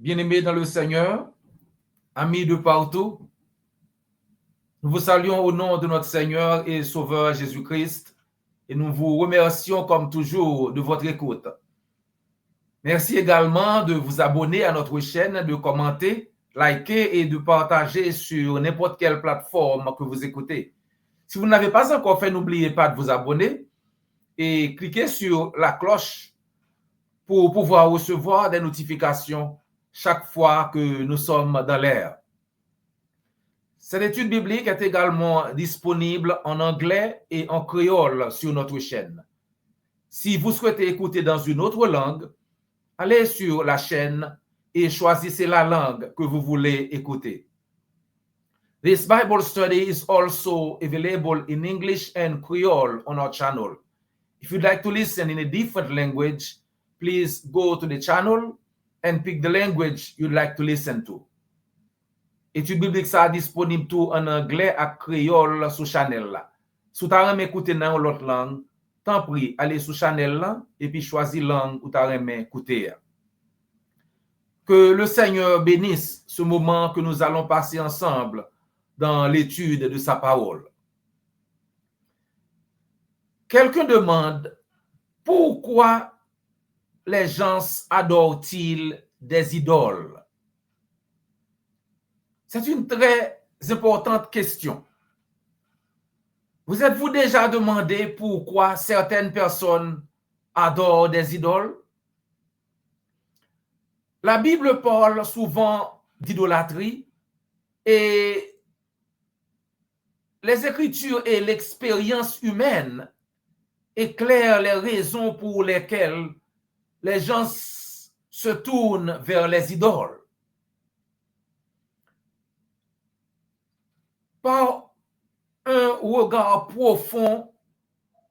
Bien-aimés dans le Seigneur, amis de partout, nous vous saluons au nom de notre Seigneur et Sauveur Jésus-Christ et nous vous remercions comme toujours de votre écoute. Merci également de vous abonner à notre chaîne, de commenter, liker et de partager sur n'importe quelle plateforme que vous écoutez. Si vous n'avez pas encore fait, n'oubliez pas de vous abonner et cliquez sur la cloche pour pouvoir recevoir des notifications chaque fois que nous sommes dans l'air. Cette étude biblique est également disponible en anglais et en créole sur notre chaîne. Si vous souhaitez écouter dans une autre langue, allez sur la chaîne et choisissez la langue que vous voulez écouter. This Bible study is also available in English and Creole on our channel. If you'd like to listen in a different language, please go to the channel and pick the language you'd like to listen to. Étude biblique ça disponible tout en anglais et créole sur channel là. Si tu as écouter dans l'autre langue, tant pis, allez sur channel là et puis choisis langue où tu as écouter. Que le Seigneur bénisse ce moment que nous allons passer ensemble dans l'étude de sa parole. Quelqu'un demande pourquoi les gens adorent-ils des idoles? C'est une très importante question. Vous êtes-vous déjà demandé pourquoi certaines personnes adorent des idoles? La Bible parle souvent d'idolâtrie et les Écritures et l'expérience humaine éclairent les raisons pour lesquelles les gens se tournent vers les idoles. Par un regard profond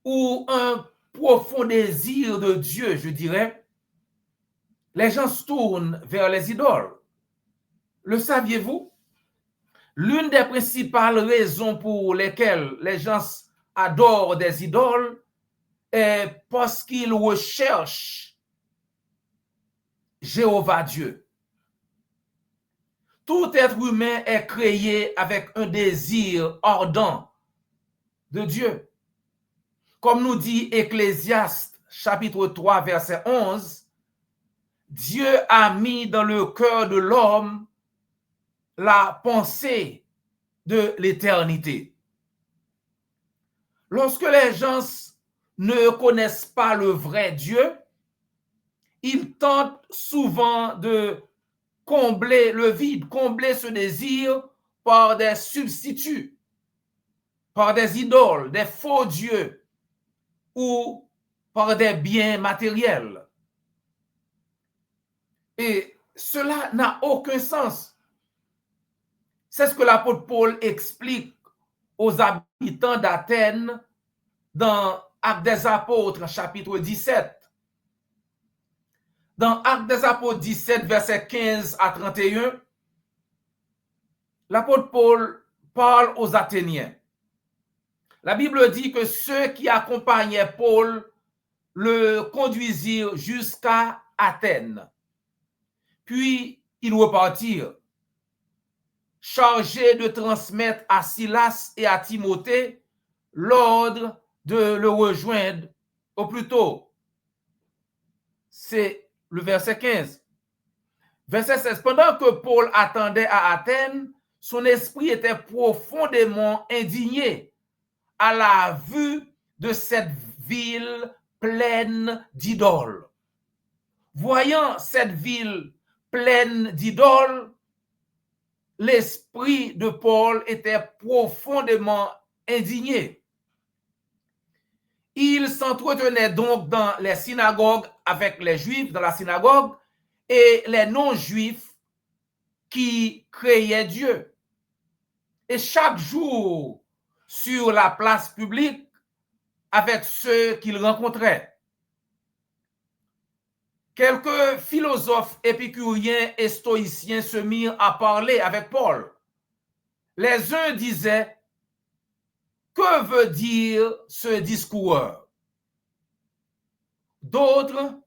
ou un profond désir de Dieu, je dirais, les gens se tournent vers les idoles. Le saviez-vous? L'une des principales raisons pour lesquelles les gens adorent des idoles est parce qu'ils recherchent Jéhovah Dieu. Tout être humain est créé avec un désir ardent de Dieu. Comme nous dit Ecclésiaste chapitre 3 verset 11, Dieu a mis dans le cœur de l'homme la pensée de l'éternité. Lorsque les gens ne connaissent pas le vrai Dieu, ils tentent souvent de combler le vide, combler ce désir par des substituts, par des idoles, des faux dieux ou par des biens matériels. Et cela n'a aucun sens. C'est ce que l'apôtre Paul explique aux habitants d'Athènes dans Actes des Apôtres, chapitre 17. Dans Actes des Apôtres 17, versets 15 à 31, l'apôtre Paul parle aux Athéniens. La Bible dit que ceux qui accompagnaient Paul le conduisirent jusqu'à Athènes. Puis ils repartirent, chargés de transmettre à Silas et à Timothée l'ordre de le rejoindre au plus tôt. C'est le verset 15. Verset 16. Pendant que Paul attendait à Athènes, son esprit était profondément indigné à la vue de cette ville pleine d'idoles. Voyant cette ville pleine d'idoles, l'esprit de Paul était profondément indigné. Il s'entretenait donc dans les synagogues avec les Juifs dans la synagogue et les non-Juifs qui créaient Dieu. Et chaque jour, sur la place publique, avec ceux qu'il rencontrait. Quelques philosophes épicuriens et stoïciens se mirent à parler avec Paul. Les uns disaient, que veut dire ce discours? D'autres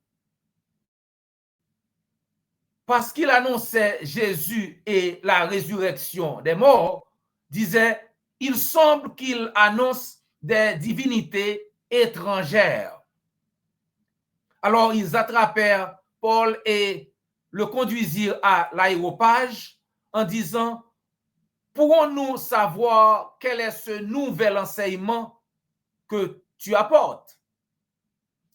parce qu'il annonçait Jésus et la résurrection des morts, disait, il semble qu'il annonce des divinités étrangères. Alors ils attrapèrent Paul et le conduisirent à l'aéropage en disant, pourrons-nous savoir quel est ce nouvel enseignement que tu apportes?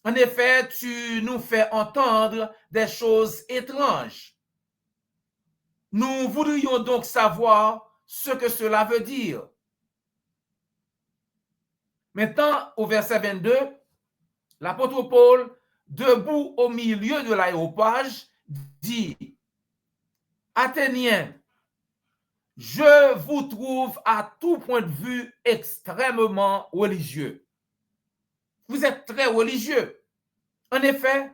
En effet, tu nous fais entendre des choses étranges. Nous voudrions donc savoir ce que cela veut dire. Maintenant, au verset 22, l'apôtre Paul, debout au milieu de l'aéropage, dit, Athéniens, je vous trouve à tout point de vue extrêmement religieux. Vous êtes très religieux. En effet,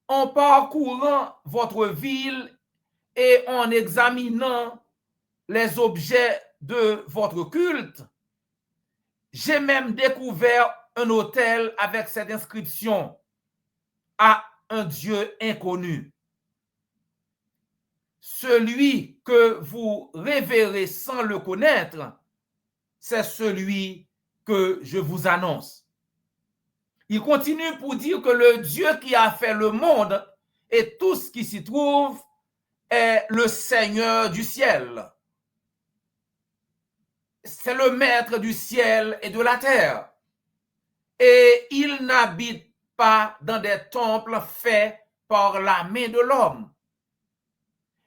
en parcourant votre ville et en examinant les objets de votre culte, j'ai même découvert un autel avec cette inscription à un Dieu inconnu. Celui que vous révérez sans le connaître, c'est celui que je vous annonce. Il continue pour dire que le Dieu qui a fait le monde et tout ce qui s'y trouve est le Seigneur du ciel. C'est le maître du ciel et de la terre. Et il n'habite pas dans des temples faits par la main de l'homme.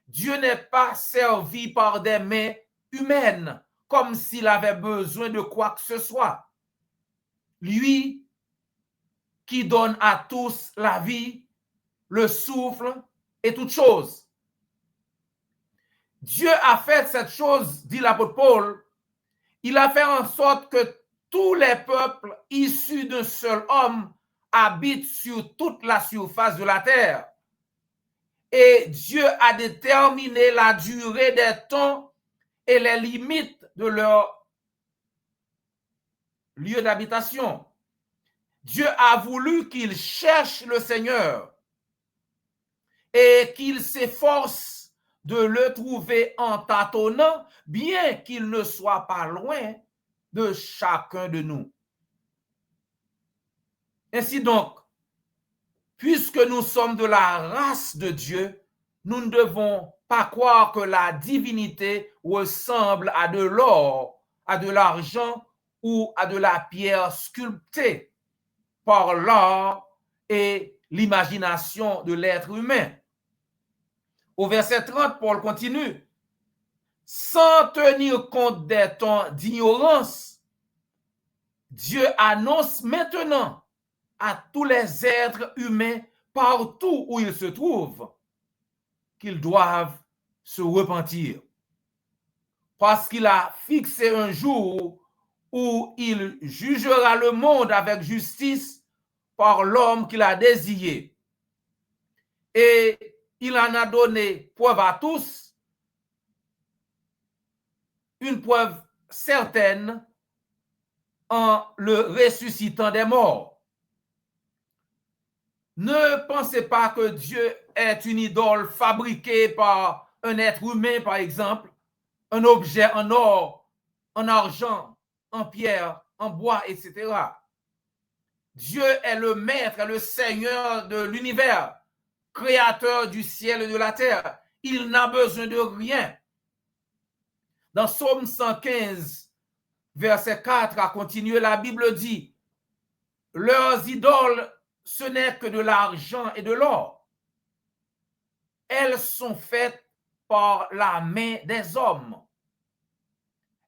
Dieu n'est pas servi par des mains humaines, comme s'il avait besoin de quoi que ce soit. Lui qui donne à tous la vie, le souffle et toutes choses. Dieu a fait cette chose, dit l'apôtre Paul, il a fait en sorte que tous les peuples issus d'un seul homme habitent sur toute la surface de la terre. Et Dieu a déterminé la durée des temps et les limites de leur lieu d'habitation. Dieu a voulu qu'ils cherchent le Seigneur et qu'ils s'efforcent de le trouver en tâtonnant, bien qu'il ne soit pas loin de chacun de nous. Ainsi donc, puisque nous sommes de la race de Dieu, nous ne devons pas croire que la divinité ressemble à de l'or, à de l'argent ou à de la pierre sculptée par l'art et l'imagination de l'être humain. Au verset 30, Paul continue. Sans tenir compte des temps d'ignorance, Dieu annonce maintenant à tous les êtres humains partout où ils se trouvent qu'ils doivent se repentir. Parce qu'il a fixé un jour où il jugera le monde avec justice par l'homme qu'il a désiré. Et il en a donné preuve à tous, une preuve certaine en le ressuscitant des morts. Ne pensez pas que Dieu est une idole fabriquée par un être humain, par exemple, un objet en or, en argent, en pierre, en bois, etc. Dieu est le maître, le Seigneur de l'univers, créateur du ciel et de la terre. Il n'a besoin de rien. Dans Psaume 115, verset 4, à continuer, la Bible dit, leurs idoles, ce n'est que de l'argent et de l'or. Elles sont faites par la main des hommes.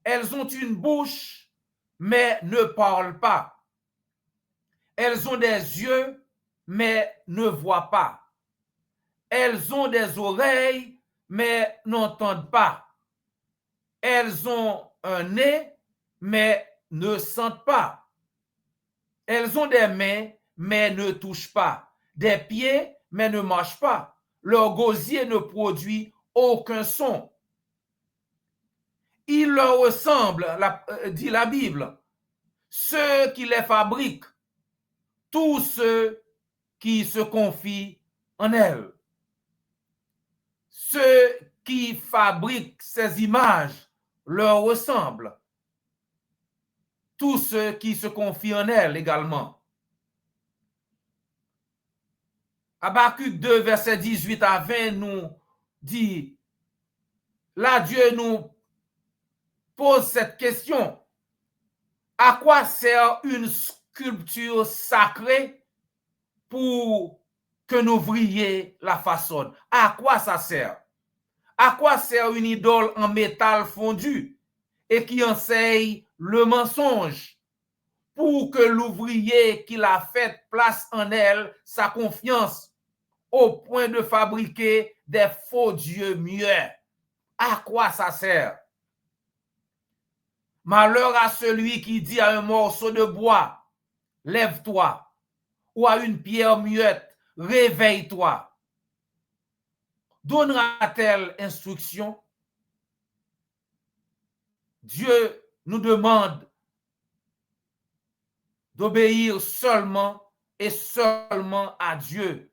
Elles ont une bouche, mais ne parlent pas. Elles ont des yeux, mais ne voient pas. Elles ont des oreilles, mais n'entendent pas. Elles ont un nez, mais ne sentent pas. Elles ont des mains, mais ne touchent pas. Des pieds, mais ne marchent pas. Leur gosier ne produit aucun son. Il leur ressemble, dit la Bible, ceux qui les fabriquent, tous ceux qui se confient en elles. ceux qui fabriquent ces images leur ressemblent. Tous ceux qui se confient en elles également. Habakkuk 2, verset 18 à 20 nous dit, là Dieu nous pose cette question. À quoi sert une sculpture sacrée pour qu'un ouvrier la façonne? À quoi ça sert? À quoi sert une idole en métal fondu et qui enseigne le mensonge pour que l'ouvrier qui l'a faite place en elle sa confiance au point de fabriquer des faux dieux muets? À quoi ça sert? Malheur à celui qui dit à un morceau de bois, lève-toi, ou à une pierre muette, réveille-toi. Donnera-t-elle instruction? Dieu nous demande d'obéir seulement et seulement à Dieu,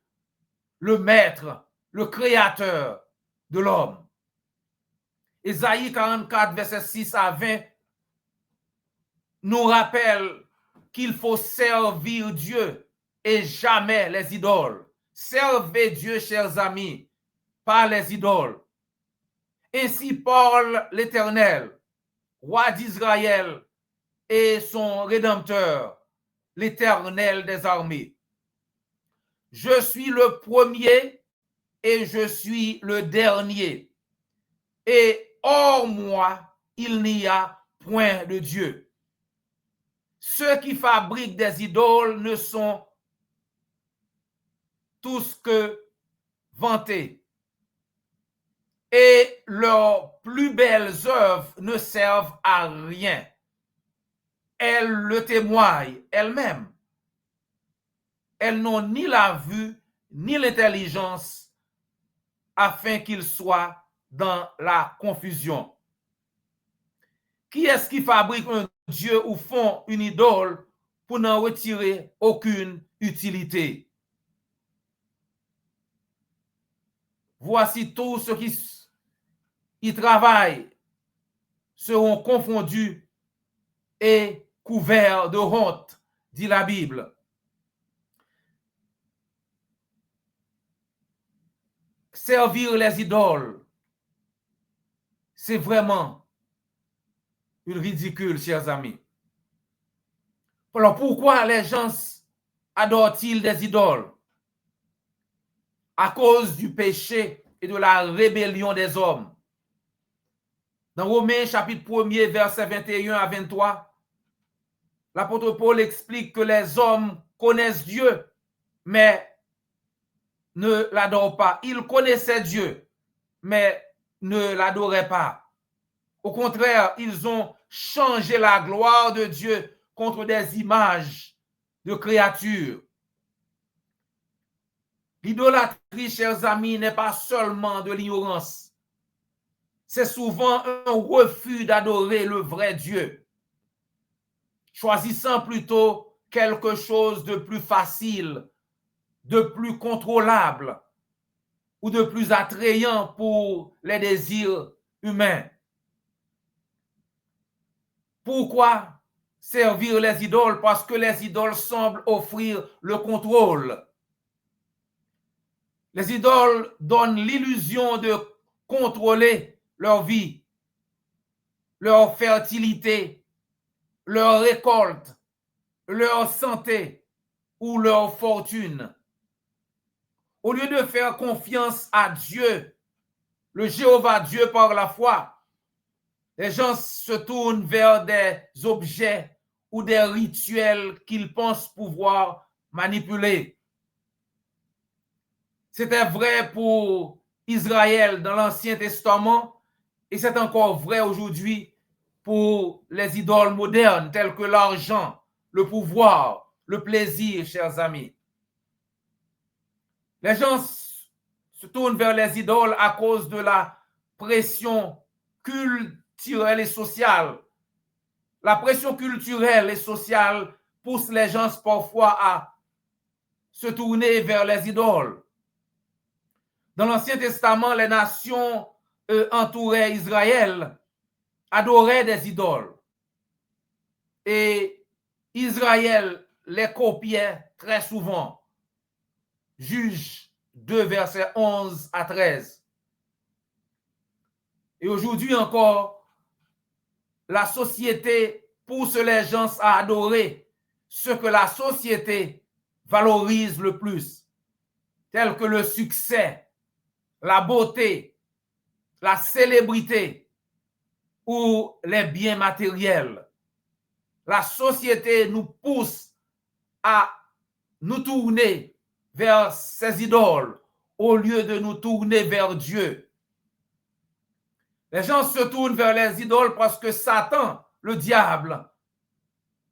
le Maître, le Créateur de l'homme. Ésaïe 44, verset 6 à 20 nous rappelle qu'il faut servir Dieu et jamais les idoles. Servez Dieu, chers amis, pas les idoles. Ainsi parle l'Éternel, roi d'Israël et son Rédempteur, l'Éternel des armées. Je suis le premier et je suis le dernier. Et hors moi, il n'y a point de Dieu. Ceux qui fabriquent des idoles ne sont tous que vantés. Et leurs plus belles œuvres ne servent à rien. Elles le témoignent elles-mêmes. Elles n'ont ni la vue ni l'intelligence afin qu'ils soient dans la confusion. Qui est-ce qui fabrique un dieu ou font une idole pour n'en retirer aucune utilité? Voici tous ceux qui y travaillent seront confondus et couverts de honte, dit la Bible. Servir les idoles, c'est vraiment une ridicule, chers amis. Alors pourquoi les gens adorent-ils des idoles? À cause du péché et de la rébellion des hommes. Dans Romains chapitre 1er, verset 21 à 23, l'apôtre Paul explique que les hommes connaissent Dieu, mais ne l'adorent pas. Ils connaissaient Dieu, mais ne l'adoraient pas. Au contraire, ils ont changé la gloire de Dieu contre des images de créatures. L'idolâtrie, chers amis, n'est pas seulement de l'ignorance. C'est souvent un refus d'adorer le vrai Dieu, choisissant plutôt quelque chose de plus facile, de plus contrôlable ou de plus attrayant pour les désirs humains. Pourquoi servir les idoles? Parce que les idoles semblent offrir le contrôle. Les idoles donnent l'illusion de contrôler leur vie, leur fertilité, leur récolte, leur santé ou leur fortune. Au lieu de faire confiance à Dieu, le Jéhovah Dieu par la foi, les gens se tournent vers des objets ou des rituels qu'ils pensent pouvoir manipuler. C'était vrai pour Israël dans l'Ancien Testament et c'est encore vrai aujourd'hui pour les idoles modernes telles que l'argent, le pouvoir, le plaisir, chers amis. Les gens se tournent vers les idoles à cause de la pression culturelle et sociale. La pression culturelle et sociale pousse les gens parfois à se tourner vers les idoles. Dans l'Ancien Testament, les nations entouraient Israël, adoraient des idoles. Et Israël les copiait très souvent. Juge 2, versets 11 à 13. Et aujourd'hui encore, la société pousse les gens à adorer ce que la société valorise le plus, tel que le succès, la beauté, la célébrité ou les biens matériels. La société nous pousse à nous tourner vers ces idoles au lieu de nous tourner vers Dieu. Les gens se tournent vers les idoles parce que Satan, le diable,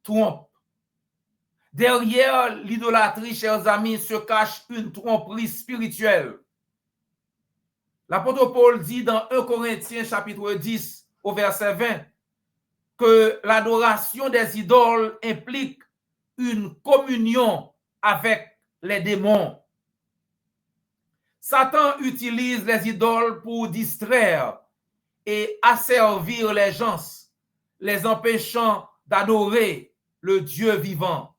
trompe. Derrière l'idolâtrie, chers amis, se cache une tromperie spirituelle. L'apôtre Paul dit dans 1 Corinthiens chapitre 10 au verset 20 que l'adoration des idoles implique une communion avec les démons. Satan utilise les idoles pour distraire et asservir les gens, les empêchant d'adorer le Dieu vivant.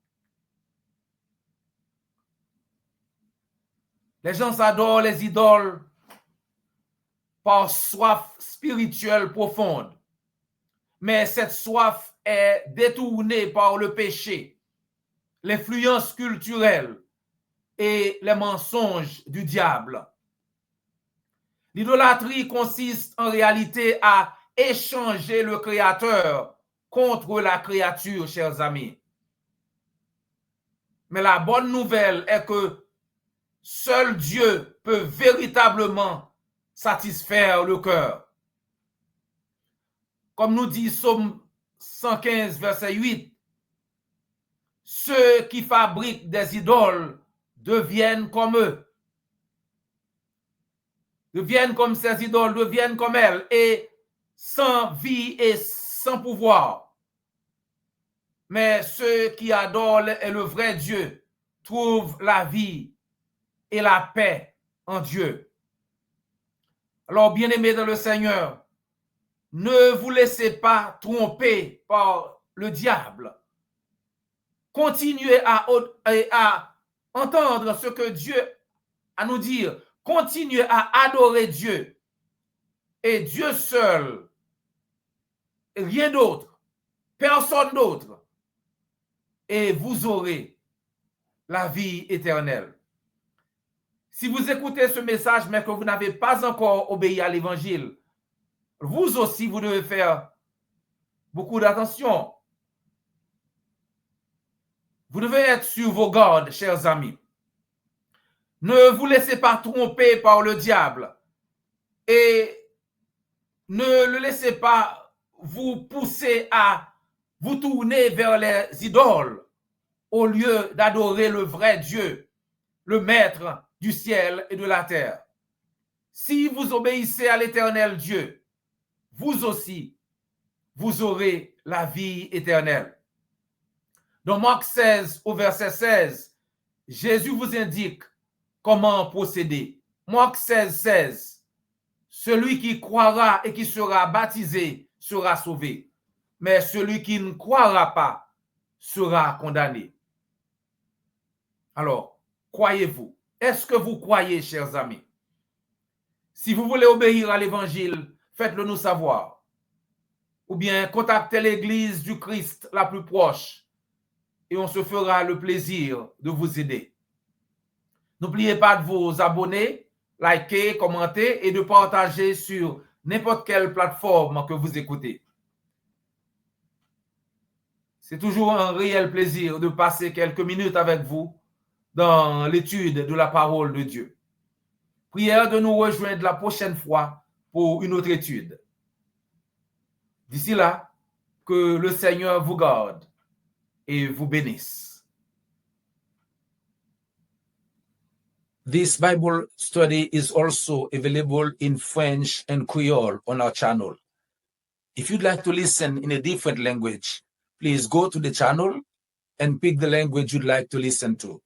Les gens adorent les idoles par soif spirituelle profonde. Mais cette soif est détournée par le péché, l'influence culturelle et les mensonges du diable. L'idolâtrie consiste en réalité à échanger le Créateur contre la créature, chers amis. Mais la bonne nouvelle est que seul Dieu peut véritablement satisfaire le cœur. Comme nous dit Psaume 115, verset 8, ceux qui fabriquent des idoles deviennent comme eux. Deviennent comme ces idoles, deviennent comme elles, et sans vie et sans pouvoir. Mais ceux qui adorent le vrai Dieu trouvent la vie et la paix en Dieu. Alors, bien-aimés dans le Seigneur, ne vous laissez pas tromper par le diable. Continuez à entendre ce que Dieu a à nous dire. Continuez à adorer Dieu. Et Dieu seul, et rien d'autre, personne d'autre. Et vous aurez la vie éternelle. Si vous écoutez ce message, mais que vous n'avez pas encore obéi à l'évangile, vous aussi, vous devez faire beaucoup d'attention. Vous devez être sur vos gardes, chers amis. Ne vous laissez pas tromper par le diable et ne le laissez pas vous pousser à vous tourner vers les idoles au lieu d'adorer le vrai Dieu, le maître du ciel et de la terre. Si vous obéissez à l'Éternel Dieu, vous aussi, vous aurez la vie éternelle. Dans Marc 16, au verset 16, Jésus vous indique comment procéder. Marc 16, 16. Celui qui croira et qui sera baptisé sera sauvé, mais celui qui ne croira pas sera condamné. Alors, croyez-vous? Est-ce que vous croyez, chers amis? Si vous voulez obéir à l'évangile, faites-le nous savoir. Ou bien contactez l'église du Christ la plus proche et on se fera le plaisir de vous aider. N'oubliez pas de vous abonner, liker, commenter et de partager sur n'importe quelle plateforme que vous écoutez. C'est toujours un réel plaisir de passer quelques minutes avec vous dans l'étude de la parole de Dieu. Prière de nous rejoindre la prochaine fois pour une autre étude. D'ici là, que le Seigneur vous garde et vous bénisse. This Bible study is also available in French and Creole on our channel. If you'd like to listen in a different language, please go to the channel and pick the language you'd like to listen to.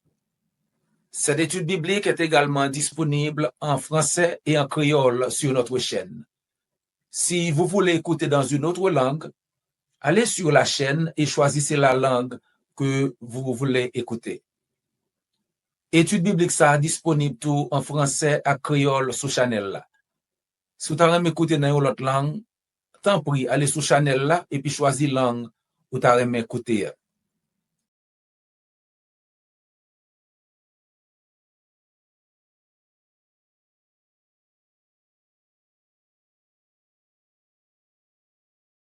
Cette étude biblique est également disponible en français et en créole sur notre chaîne. Si vous voulez écouter dans une autre langue, allez sur la chaîne et choisissez la langue que vous voulez écouter. Étude biblique ça disponible tout en français et créole sur channel là. Si vous avez écouté dans une autre langue, tant pis, allez sur channel là et puis choisissez langue où vous avez écouté.